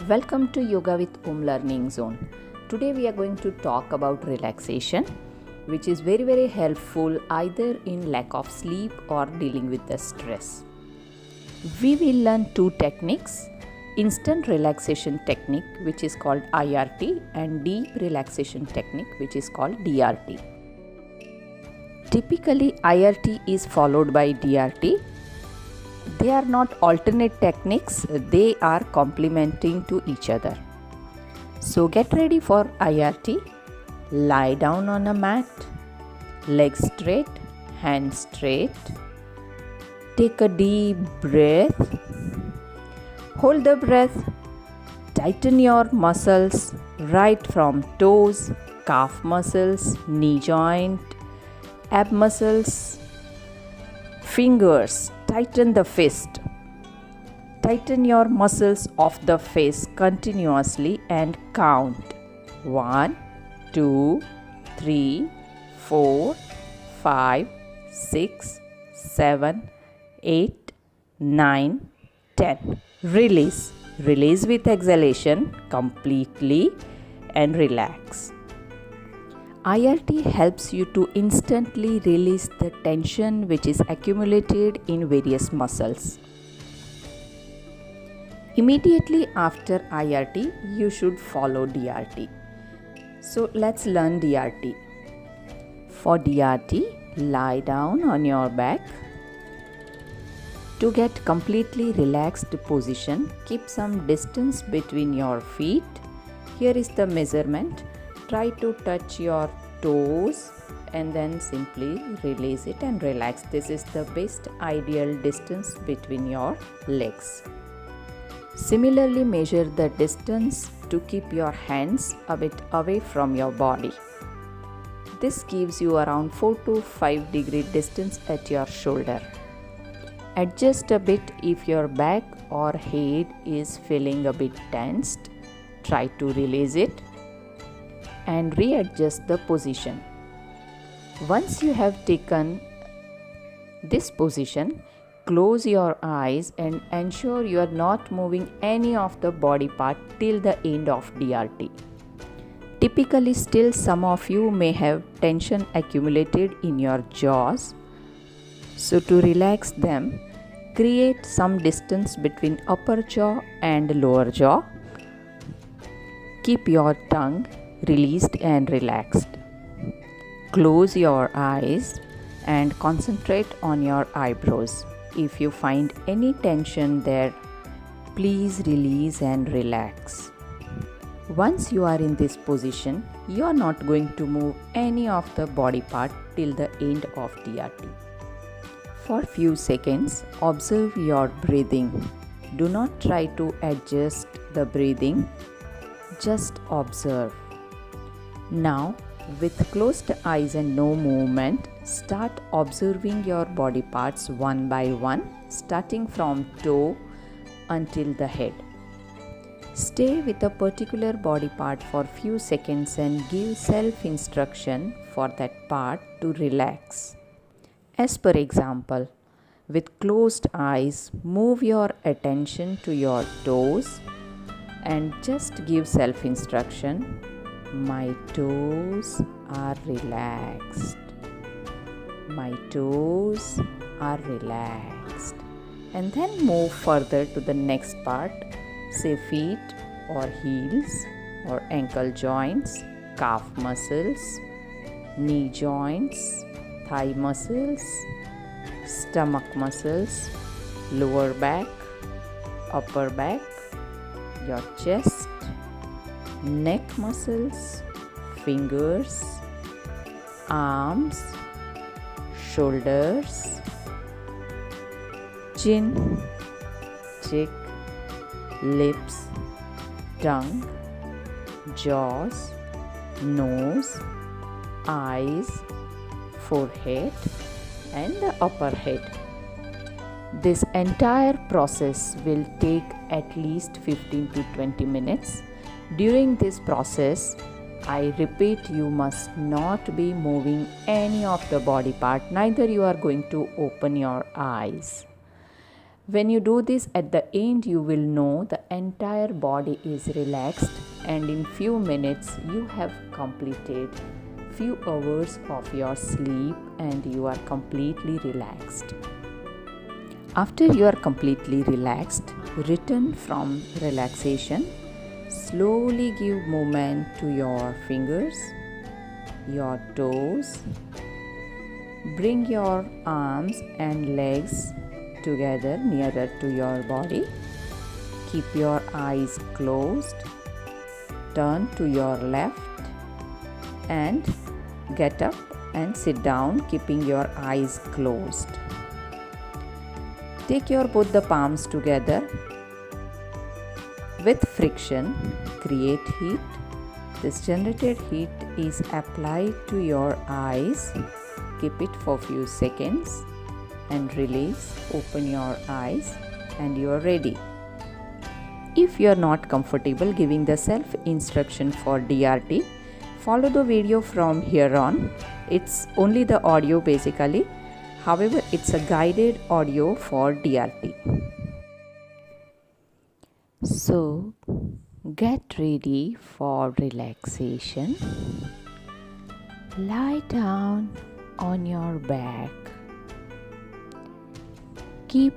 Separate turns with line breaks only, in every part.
Welcome to Yoga with Om Learning Zone. Today we are going to talk about relaxation, which is very helpful either in lack of sleep or dealing with the stress. We will learn two techniques: instant relaxation technique, which is called IRT, and deep relaxation technique, which is called DRT. Typically IRT is followed by DRT. They are not alternate techniques, they are complementing to each other. So get ready for IRT. Lie down on a mat, legs straight, hands straight. Take a deep breath. Hold the breath. Tighten your muscles right from toes, calf muscles, knee joint, ab muscles, fingers. Tighten the fist. Tighten your muscles of the face continuously and count 1, 2, 3, 4, 5, 6, 7, 8, 9, 10. Release. Release with exhalation completely and relax. IRT helps you to instantly release the tension which is accumulated in various muscles. Immediately after IRT, you should follow DRT. So let's learn DRT. For DRT, lie down on your back. To get completely relaxed position, keep some distance between your feet. Here is the measurement. Try to touch your toes and then simply release it and relax. This is the best ideal distance between your legs. Similarly, measure the distance to keep your hands a bit away from your body. This gives you around 4 to 5 degree distance at your shoulder. Adjust a bit if your back or head is feeling a bit tensed. Try to release it and readjust the position. Once you have taken this position, close your eyes and ensure you are not moving any of the body part till the end of DRT. Typically, still some of you may have tension accumulated in your jaws. So to relax them, create some distance between upper jaw and lower jaw. Keep your tongue released and relaxed. Close your eyes and concentrate on your eyebrows. If you find any tension there, please release and relax. Once you are in this position, you are not going to move any of the body part till the end of DRT. For few seconds, observe your breathing. Do not try to adjust the breathing, just observe. Now, with closed eyes and no movement, start observing your body parts one by one, starting from toe until the head. Stay with a particular body part for few seconds and give self-instruction for that part to relax. As per example, with closed eyes, move your attention to your toes and just give self-instruction. My toes are relaxed. My toes are relaxed. And then move further to the next part, say feet or heels or ankle joints, calf muscles, knee joints, thigh muscles, stomach muscles, lower back, upper back, your chest, neck muscles, fingers, arms, shoulders, chin, cheek, lips, tongue, jaws, nose, eyes, forehead and the upper head. This entire process will take at least 15 to 20 minutes. During this process, I repeat, you must not be moving any of the body part, neither you are going to open your eyes. When you do this, at the end you will know the entire body is relaxed, and in few minutes you have completed few hours of your sleep and you are completely relaxed. After you are completely relaxed, return from relaxation. Slowly give movement to your fingers, your toes. Bring your arms and legs together nearer to your body. Keep your eyes closed. Turn to your left and get up and sit down, keeping your eyes closed. Take your both the palms together. With friction, create heat. This generated heat is applied to your eyes. Keep it for few seconds and release. Open your eyes and you are ready. If you are not comfortable giving the self instruction for DRT, follow the video from here on. It's only the audio basically. However, it's a guided audio for DRT. So, get ready for relaxation. Lie down on your back. Keep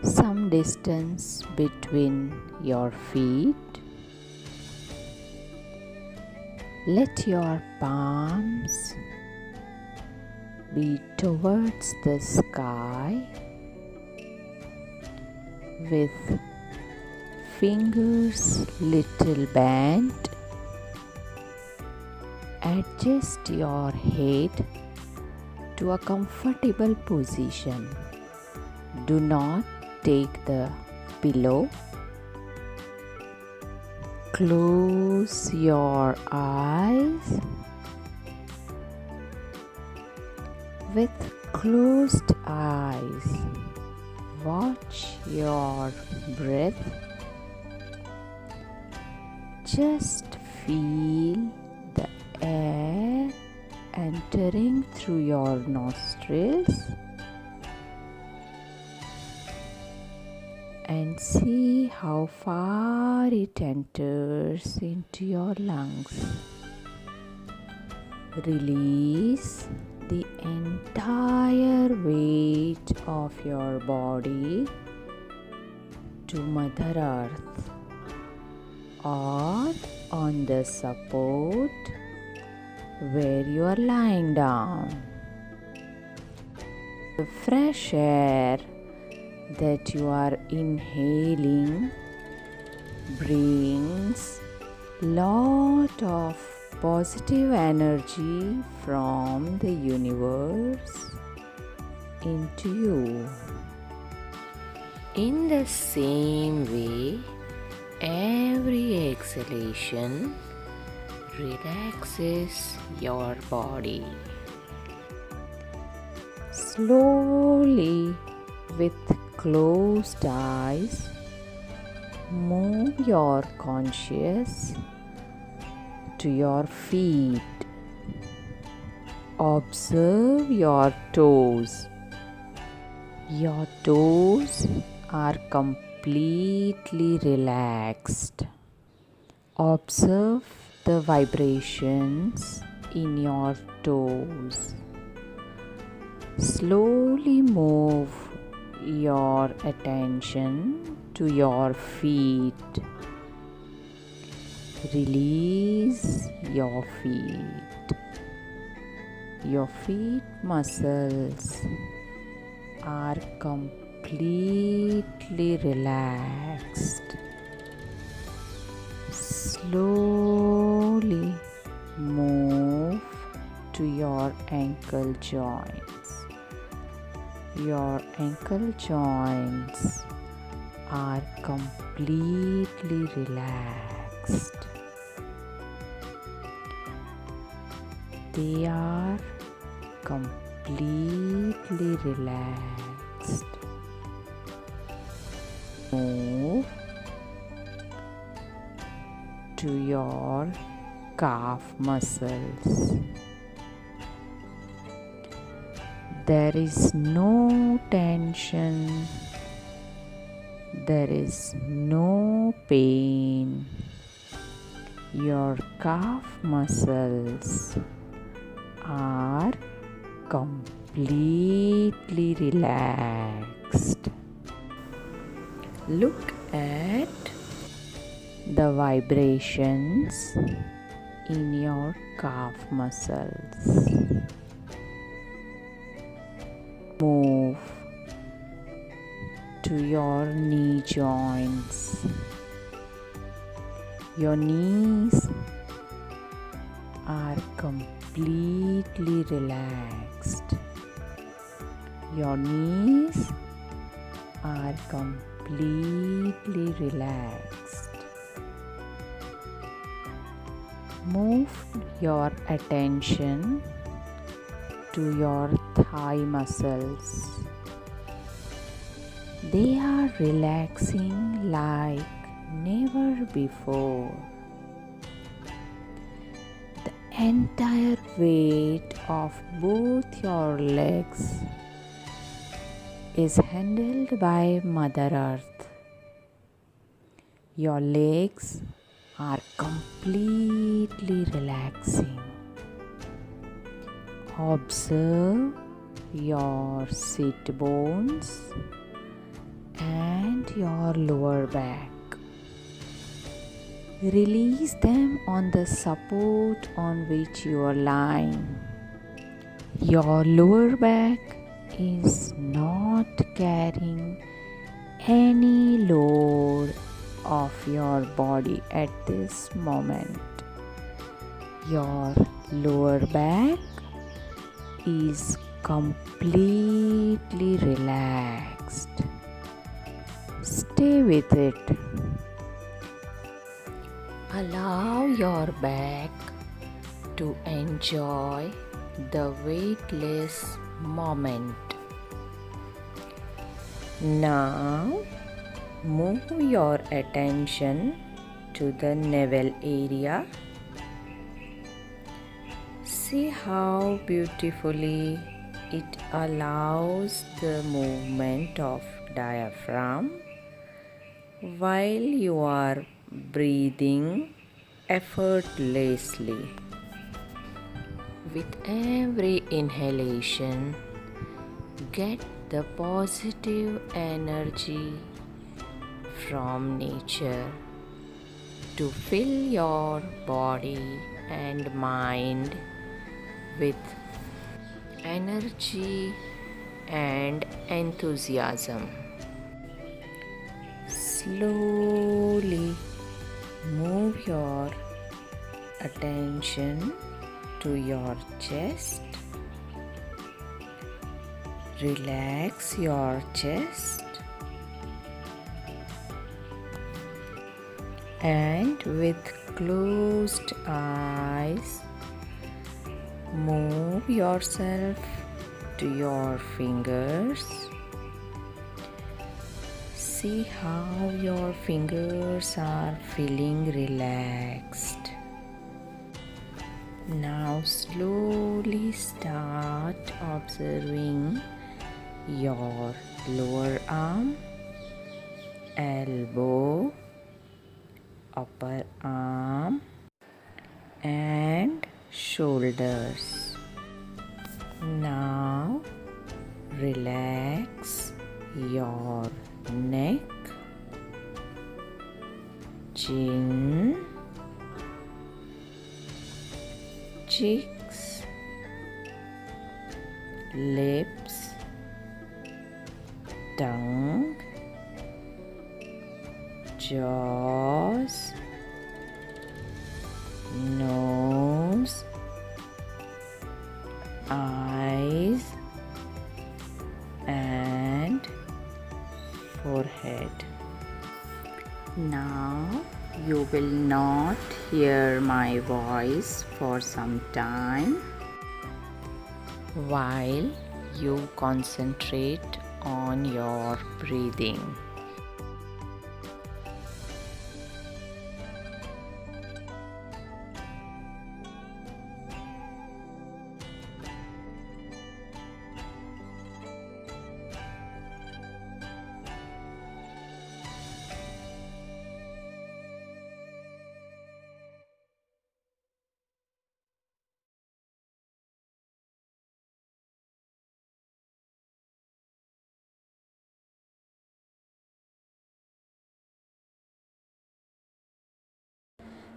some distance between your feet. Let your palms be towards the sky with fingers little bent. Adjust your head to a comfortable position. Do not take the pillow. Close your eyes. With closed eyes, watch your breath. Just feel the air entering through your nostrils and see how far it enters into your lungs. Release the entire weight of your body to Mother Earth or on the support where you are lying down. The fresh air that you are inhaling brings lot of positive energy from the universe into you. In the same way, every exhalation relaxes your body. Slowly, with closed eyes, move your conscious to your feet. Observe your toes. Your toes are completely relaxed. Observe the vibrations in your toes. Slowly move your attention to your feet. Release your feet. Your feet muscles are completely relaxed. Slowly move to your ankle joints. Your ankle joints are completely relaxed. They are completely relaxed. Move to your calf muscles. There is no tension, there is no pain. Your calf muscles are completely relaxed. Look at the vibrations in your calf muscles. Move to your knee joints. Your knees are completely relaxed. Your knees are completely relaxed. Move your attention to your thigh muscles. They are relaxing like never before. The entire weight of both your legs is handled by Mother Earth. Your legs are completely relaxing. Observe your sit bones and your lower back. Release them on the support on which you are lying. Your lower back is not carrying any load of your body at this moment. Your lower back is completely relaxed. Stay with it. Allow your back to enjoy the weightless moment. Now, move your attention to the navel area. See how beautifully it allows the movement of diaphragm while you are breathing effortlessly. With every inhalation, get the positive energy from nature to fill your body and mind with energy and enthusiasm. Slowly move your attention to your chest. Relax your chest and with closed eyes, move yourself to your fingers. See how your fingers are feeling relaxed. Now slowly start observing your lower arm, elbow, upper arm and shoulders. Now relax your neck, chin, cheeks, lips, tongue, jaws, nose, eyes and forehead. Now you will not hear my voice for some time while you concentrate on your breathing.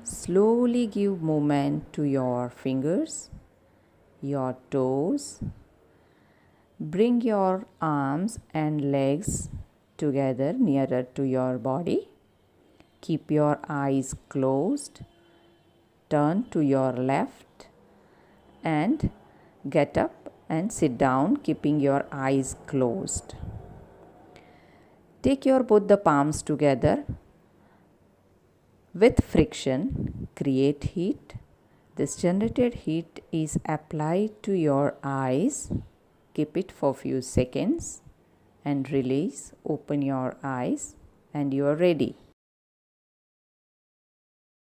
Slowly give movement to your fingers, your toes. Bring your arms and legs together nearer to your body. Keep your eyes closed. Turn to your left and get up and sit down, keeping your eyes closed. Take your both the palms together. With friction, create heat. This generated heat is applied to your eyes. Keep it for few seconds and release. Open your eyes and you are ready.